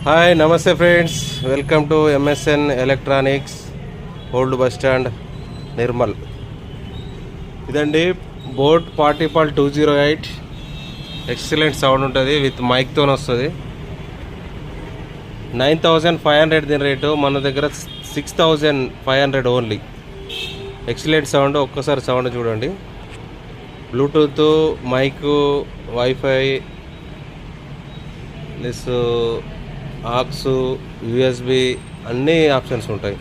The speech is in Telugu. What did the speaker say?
హాయ్ నమస్తే friends, welcome to MSN electronics, old bus stand, Nirmal. ఇదండి బోట్ 40.208. ఎక్సలెంట్ సౌండ్ ఉంటుంది, విత్ మైక్తో వస్తుంది. 9,500 దీని రేటు, మన దగ్గర 6,500 ఓన్లీ. ఎక్సలెంట్ సౌండ్, ఒక్కసారి సౌండ్ చూడండి. Bluetooth, mic, wifi, plus aux, USB అన్నీ ఆప్షన్స్ ఉంటాయి.